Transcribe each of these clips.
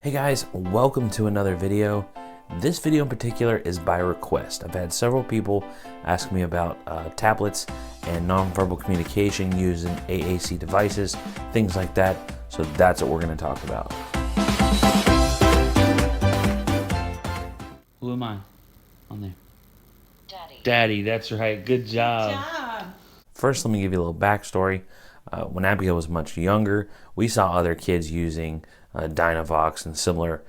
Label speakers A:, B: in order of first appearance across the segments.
A: Hey guys, welcome to another video. This video in particular is by request. I've had several people ask me about tablets and nonverbal communication using AAC devices, things like that. So that's what we're going to talk about.
B: Who am I on there?
C: Daddy.
B: Daddy, that's right. Good job.
C: Good job.
A: First, let me give you a little backstory. When Abigail was much younger, we saw other kids using Dynavox and similar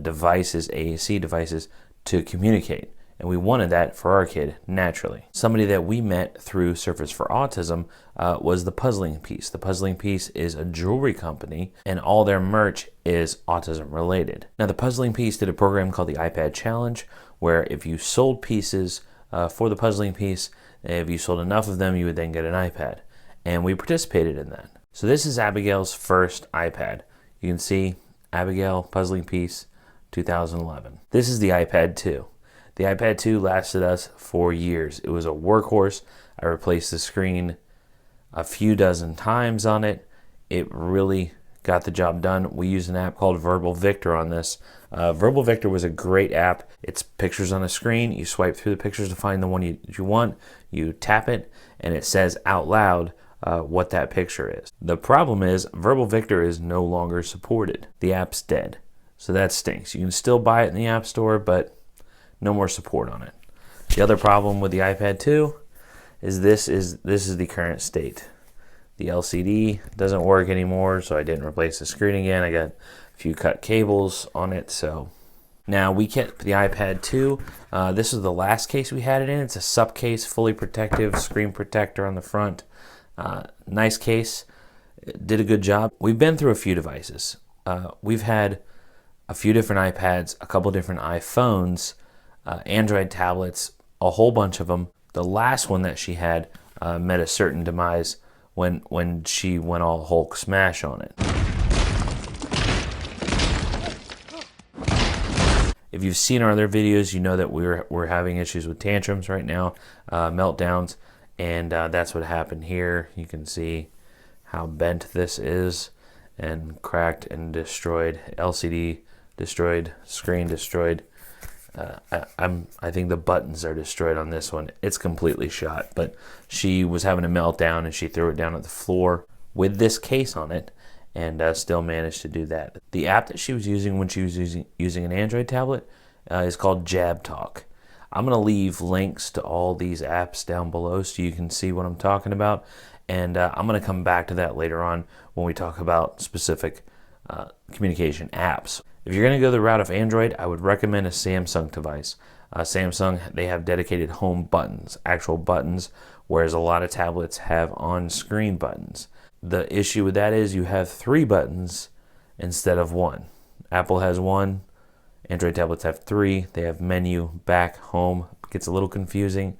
A: devices, AAC devices, to communicate. And we wanted that for our kid, naturally. Somebody that we met through Surface for Autism was The Puzzling Piece. The Puzzling Piece is a jewelry company, and all their merch is autism related. Now, The Puzzling Piece did a program called the iPad Challenge, where if you sold pieces for The Puzzling Piece, if you sold enough of them, you would then get an iPad. And we participated in that. So this is Abigail's first iPad. You can see Abigail Puzzling Piece 2011. This is the iPad 2. The iPad 2 lasted us 4 years. It was a workhorse. I replaced the screen a few dozen times on it. It really got the job done. We used an app called Verbal Victor on this. Verbal Victor was a great app. It's pictures on a screen. You swipe through the pictures to find the one you want. You tap it, and it says out loud what that picture is. The problem is Verbal Victor is no longer supported. The app's dead. So that stinks. You can still buy it in the App Store, but no more support on it. The other problem with the iPad 2 is this is the current state. The LCD doesn't work anymore, so I didn't replace the screen again. I got a few cut cables on it. So now we kept the iPad 2. This is the last case we had it in. It's a SUP case, fully protective, screen protector on the front. Nice case, did a good job. We've been through a few devices. We've had a few different iPads, a couple different iPhones, Android tablets, a whole bunch of them. The last one that she had met a certain demise when she went all Hulk smash on it. If you've seen our other videos, you know that we're having issues with tantrums right now, meltdowns. And that's what happened here. You can see how bent this is and cracked and destroyed. LCD destroyed, screen destroyed. I think the buttons are destroyed on this one. It's completely shot. But she was having a meltdown and she threw it down at the floor with this case on it and still managed to do that. The app that she was using when she was using an Android tablet is called Jab Talk. I'm going to leave links to all these apps down below so you can see what I'm talking about. And I'm going to come back to that later on when we talk about specific communication apps. If you're going to go the route of Android, I would recommend a Samsung device. Samsung, they have dedicated home buttons, actual buttons, whereas a lot of tablets have on-screen buttons. The issue with that is you have 3 buttons instead of 1. Apple has 1. Android tablets have 3. They have menu, back, home. It gets a little confusing.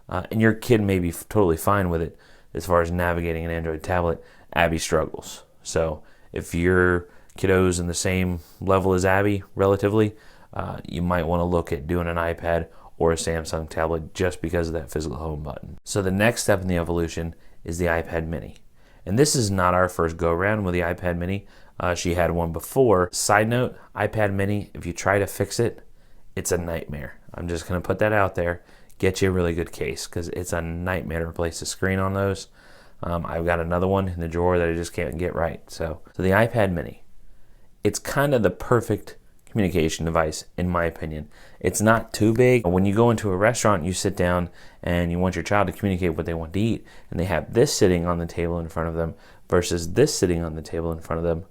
A: And your kid may be totally fine with it as far as navigating an Android tablet. Abby struggles. So if your kiddo's in the same level as Abby, relatively, you might want to look at doing an iPad or a Samsung tablet just because of that physical home button. So the next step in the evolution is the iPad mini. And this is not our first go-around with the iPad mini. She had one before. Side note, iPad mini, if you try to fix it, it's a nightmare. I'm just going to put that out there. Get you a really good case because it's a nightmare to replace the screen on those. I've got another one in the drawer that I just can't get right. So the iPad mini, it's kind of the perfect communication device in my opinion. It's not too big. When you go into a restaurant, you sit down and you want your child to communicate what they want to eat, and they have this sitting on the table in front of them versus this sitting on the table in front of them.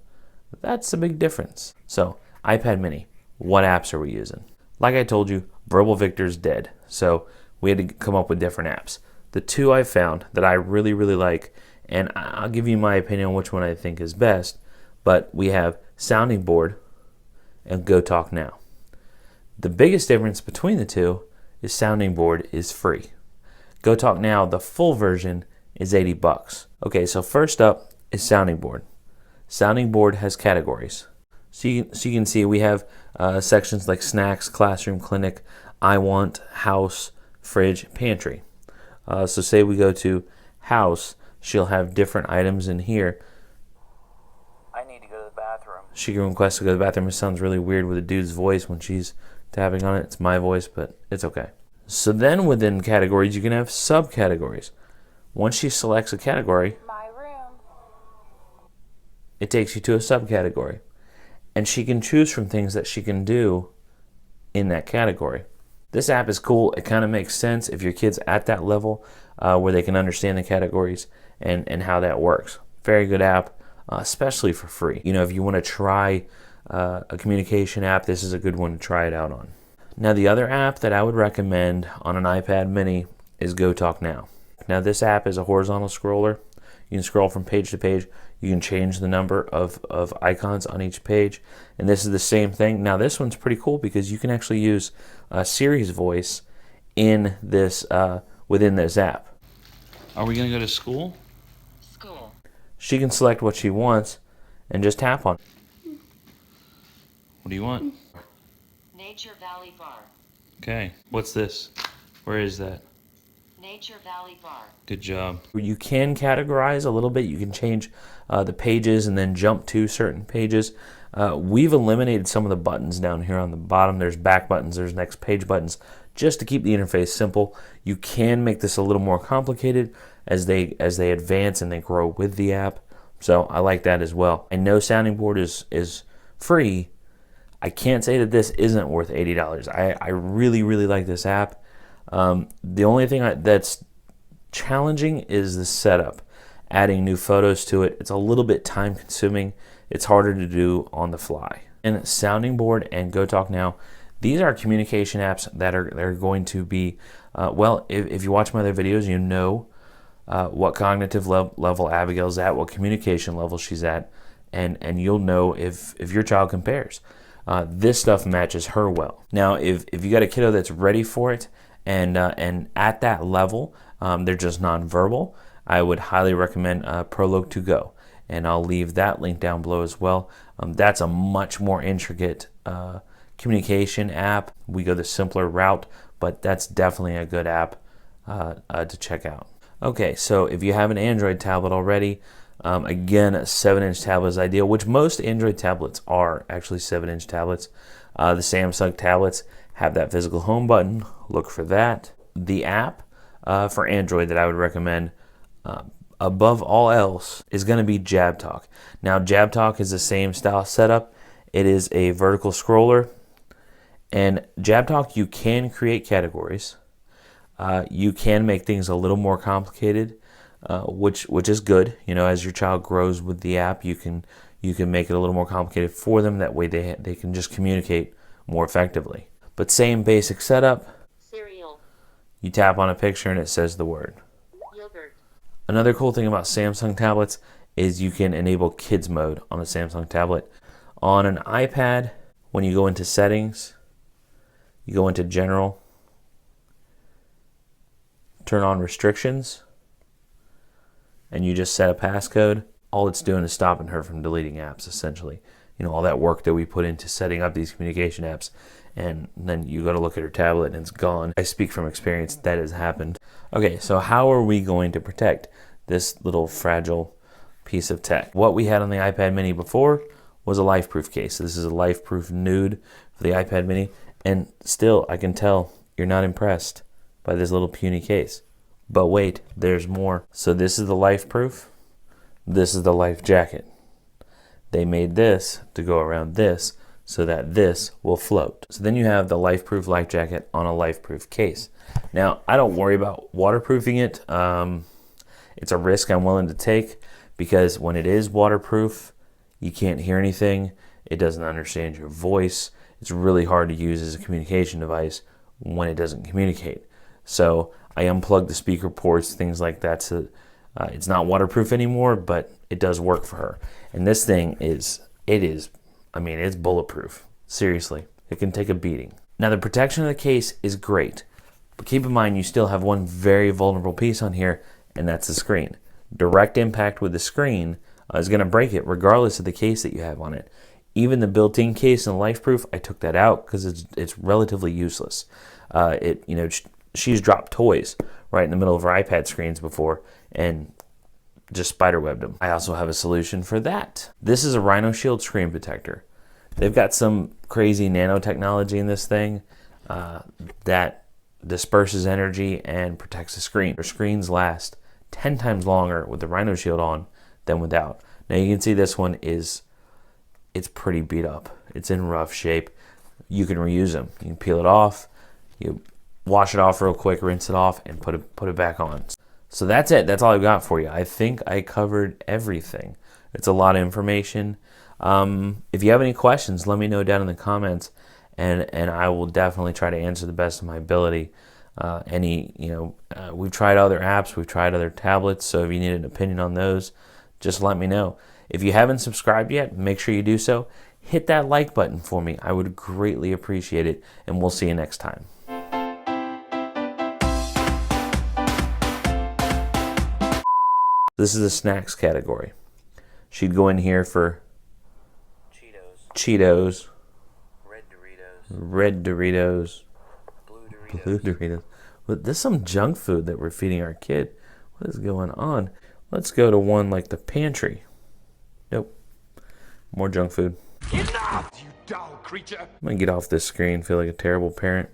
A: That's a big difference. So iPad mini, what apps are we using? Like I told you, Verbal Victor's dead. So we had to come up with different apps. The 2 I found that I really, really like, and I'll give you my opinion on which one I think is best, but we have Sounding Board and Go Talk Now. The biggest difference between the 2 is Sounding Board is free. Go Talk Now, the full version, is $80. Okay, so first up is Sounding Board. Sounding Board has categories. So you can see we have sections like snacks, classroom, clinic, I want, house, fridge, pantry. So say we go to house, she'll have different items in here.
D: I need to go to the bathroom.
A: She can request to go to the bathroom. It sounds really weird with a dude's voice when she's tapping on it. It's my voice, but it's okay. So then within categories, you can have subcategories. Once she selects a category,
C: My room.
A: it takes you to a subcategory. And she can choose from things that she can do in that category. This app is cool. It kind of makes sense if your kid's at that level where they can understand the categories and how that works. Very good app, especially for free. You know, if you want to try a communication app, this is a good one to try it out on. Now, the other app that I would recommend on an iPad mini is Go Talk Now. Now, this app is a horizontal scroller. You can scroll from page to page. You can change the number of icons on each page. And this is the same thing. Now, this one's pretty cool because you can actually use Siri's voice in this within this app.
B: Are we going to go to school?
C: School.
A: She can select what she wants and just tap on it.
B: What do you want?
C: Nature Valley Bar.
B: Okay. What's this? Where is that?
C: Nature Valley Bar.
B: Good job.
A: You can categorize a little bit. You can change the pages and then jump to certain pages. We've eliminated some of the buttons down here on the bottom. There's back buttons, there's next page buttons, just to keep the interface simple. You can make this a little more complicated as they advance and they grow with the app. So I like that as well. I know Sounding Board is free. I can't say that this isn't worth $80. I really, really like this app. The only thing that's challenging is the setup. Adding new photos to it, it's a little bit time consuming. It's harder to do on the fly. And Sounding Board and Go Talk Now, these are communication apps that are going to be, well, if you watch my other videos, you know what cognitive level Abigail's at, what communication level she's at, and you'll know if your child compares. This stuff matches her well. Now, if you got a kiddo that's ready for it and at that level, they're just nonverbal, I would highly recommend Prologue to Go, and I'll leave that link down below as well. That's a much more intricate communication app. We go the simpler route, but that's definitely a good app to check out. Okay, so if you have an Android tablet already, again, a 7-inch tablet is ideal, which most Android tablets are actually 7-inch tablets. The Samsung tablets have that physical home button. Look for that. The app for Android that I would recommend above all else is going to be JabTalk. Now, JabTalk is the same style setup. It is a vertical scroller. And JabTalk, you can create categories. You can make things a little more complicated, which is good. You know, as your child grows with the app, you can make it a little more complicated for them. That way they can just communicate more effectively. But same basic setup.
C: Cereal.
A: You tap on a picture and it says the word.
C: Yogurt.
A: Another cool thing about Samsung tablets is you can enable kids mode on a Samsung tablet. On an iPad, when you go into settings, you go into general, turn on restrictions, and you just set a passcode. All it's doing is stopping her from deleting apps, essentially. You know, all that work that we put into setting up these communication apps, and then you go to look at her tablet and it's gone. I speak from experience, that has happened. Okay, so how are we going to protect this little fragile piece of tech? What we had on the iPad mini before was a life-proof case. This is a life-proof nude for the iPad mini, and still I can tell you're not impressed by this little puny case. But wait, there's more. So this is the life-proof. This is the life jacket. They made this to go around this so that this will float. So then you have the life-proof life jacket on a life-proof case. Now, I don't worry about waterproofing it. It's a risk I'm willing to take because when it is waterproof, you can't hear anything. It doesn't understand your voice. It's really hard to use as a communication device when it doesn't communicate. So I unplug the speaker ports, things like that. So it's not waterproof anymore, but it does work for her. And this thing it's bulletproof. Seriously, it can take a beating. Now the protection of the case is great, but keep in mind you still have one very vulnerable piece on here, and that's the screen. Direct impact with the screen is going to break it regardless of the case that you have on it. Even the built-in case and LifeProof, I took that out because it's relatively useless. She's dropped toys right in the middle of her iPad screens before, and just spiderwebbed them. I also have a solution for that. This is a Rhino Shield screen protector. They've got some crazy nanotechnology in this thing that disperses energy and protects the screen. Their screens last 10 times longer with the Rhino Shield on than without. Now you can see this one it's pretty beat up. It's in rough shape. You can reuse them. You can peel it off, you wash it off real quick, rinse it off, and put it back on. So that's it. That's all I've got for you. I think I covered everything. It's a lot of information. If you have any questions, let me know down in the comments, and I will definitely try to answer the best of my ability. We've tried other apps, we've tried other tablets, so if you need an opinion on those, just let me know. If you haven't subscribed yet, make sure you do so. Hit that like button for me. I would greatly appreciate it, and we'll see you next time. This is the snacks category. She'd go in here for Cheetos, red Doritos, blue Doritos. But there's some junk food that we're feeding our kid. What is going on? Let's go to one like the pantry. Nope. More junk food.
D: Enough, you dull creature!
A: I'm gonna get off this screen. Feel like a terrible parent.